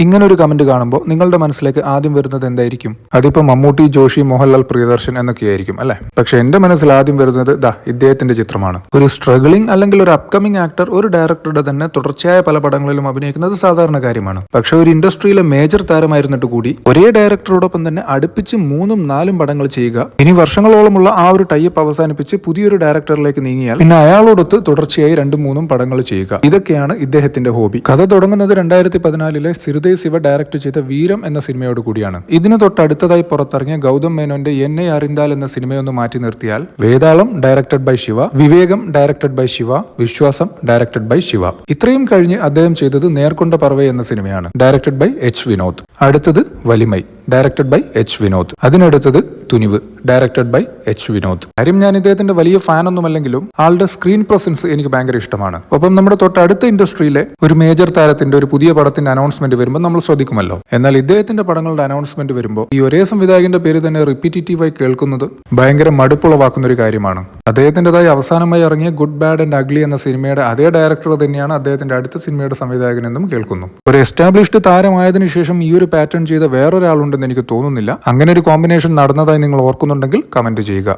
ഇങ്ങനെ ഒരു കമന്റ് കാണുമ്പോൾ നിങ്ങളുടെ മനസ്സിലേക്ക് ആദ്യം വരുന്നത് എന്തായിരിക്കും? അതിപ്പോ മമ്മൂട്ടി, ജോഷി, മോഹൻലാൽ, പ്രിയദർശൻ എന്നൊക്കെയായിരിക്കും അല്ലെ? പക്ഷെ എന്റെ മനസ്സിൽ ആദ്യം വരുന്നത് ഇദ്ദേഹത്തിന്റെ ചിത്രമാണ്. ഒരു സ്ട്രഗിളിംഗ് അല്ലെങ്കിൽ ഒരു അപ്കമിംഗ് ആക്ടർ ഒരു ഡയറക്ടറുടെ തന്നെ തുടർച്ചയായ പല പടങ്ങളിലും അഭിനയിക്കുന്നത് സാധാരണ കാര്യമാണ്. പക്ഷെ ഒരു ഇൻഡസ്ട്രിയിലെ മേജർ താരമായിരുന്നിട്ട് കൂടി ഒരേ ഡയറക്ടറോടൊപ്പം തന്നെ അടുപ്പിച്ച് 3-4 പടങ്ങൾ ചെയ്യുക, ഇനി വർഷങ്ങളോളമുള്ള ആ ഒരു ടൈപ്പ് അവസാനിപ്പിച്ച് പുതിയൊരു ഡയറക്ടറിലേക്ക് നീങ്ങിയാൽ പിന്നെ അയാളോടൊത്ത് തുടർച്ചയായി 2-3 പടങ്ങൾ ചെയ്യുക, ഇതൊക്കെയാണ് ഇദ്ദേഹത്തിന്റെ ഹോബി. കഥ തുടങ്ങുന്നത് 2014 സിരുതേ ശിവ ഡയറക്ട് ചെയ്ത വീരം എന്ന സിനിമയോട് കൂടിയാണ്. ഇതിന് തൊട്ടടുത്തതായി പുറത്തിറങ്ങിയ ഗൗതം മേനോന്റെ എന്നെ അറിന്താൽ എന്ന സിനിമയൊന്ന് മാറ്റി നിർത്തിയാൽ വേതാളം ഡയറക്ടഡ് ബൈ ശിവ, വിവേകം ഡയറക്ടഡ് ബൈ ശിവ, വിശ്വാസം ഡയറക്ടഡ് ബൈ ശിവ. ഇത്രയും കഴിഞ്ഞ് അദ്ദേഹം ചെയ്തത് നേർക്കൊണ്ട പറവ എന്ന സിനിമയാണ്, ഡയറക്ടഡ് ബൈ എച്ച് വിനോദ്. അടുത്തത് Valimai, directed by H Vinod. അതിനടുത്തത് Thunivu, directed by H Vinod. കാര്യം ഞാൻ ഇദ്ദേഹത്തിന്റെ വലിയ ഫാനൊന്നുമല്ലെങ്കിലും ആളുടെ സ്ക്രീൻ പ്രസൻസ് എനിക്ക് ഭയങ്കര ഇഷ്ടമാണ്. ഒപ്പം നമ്മുടെ തൊട്ടടുത്ത ഇൻഡസ്ട്രിയിലെ ഒരു മേജർ താരത്തിന്റെ ഒരു പുതിയ പടത്തിന്റെ അനൗൺസ്മെന്റ് വരുമ്പോൾ നമ്മൾ ശ്രദ്ധിക്കുമല്ലോ. എന്നാൽ ഇദ്ദേഹത്തിന്റെ പടങ്ങളുടെ അനൗൺസ്മെന്റ് വരുമ്പോൾ ഈ ഒരേ സംവിധായകന്റെ പേര് തന്നെ റിപ്പീറ്റീവായി കേൾക്കുന്നത് ഭയങ്കര മടുപ്പുളവാക്കുന്ന ഒരു കാര്യമാണ്. അദ്ദേഹത്തിന്റേതായി അവസാനമായി ഇറങ്ങിയ ഗുഡ് ബാഡ് ആൻഡ് അഗ്ലി എന്ന സിനിമയുടെ അതേ ഡയറക്ടർ തന്നെയാണ് അദ്ദേഹത്തിന്റെ അടുത്ത സിനിമയുടെ സംവിധായകനെന്നും കേൾക്കുന്നു. ഒരു എസ്റ്റാബ്ലിഷ്ഡ് താരമായതിനു ശേഷം ഈ ഒരു പാറ്റേൺ ചെയ്ത വേറൊരാളുണ്ടെന്ന് എനിക്ക് തോന്നുന്നില്ല. അങ്ങനെ ഒരു കോമ്പിനേഷൻ നടന്നതായി നിങ്ങൾ ഓർക്കുന്നുണ്ടെങ്കിൽ കമന്റ് ചെയ്യുക.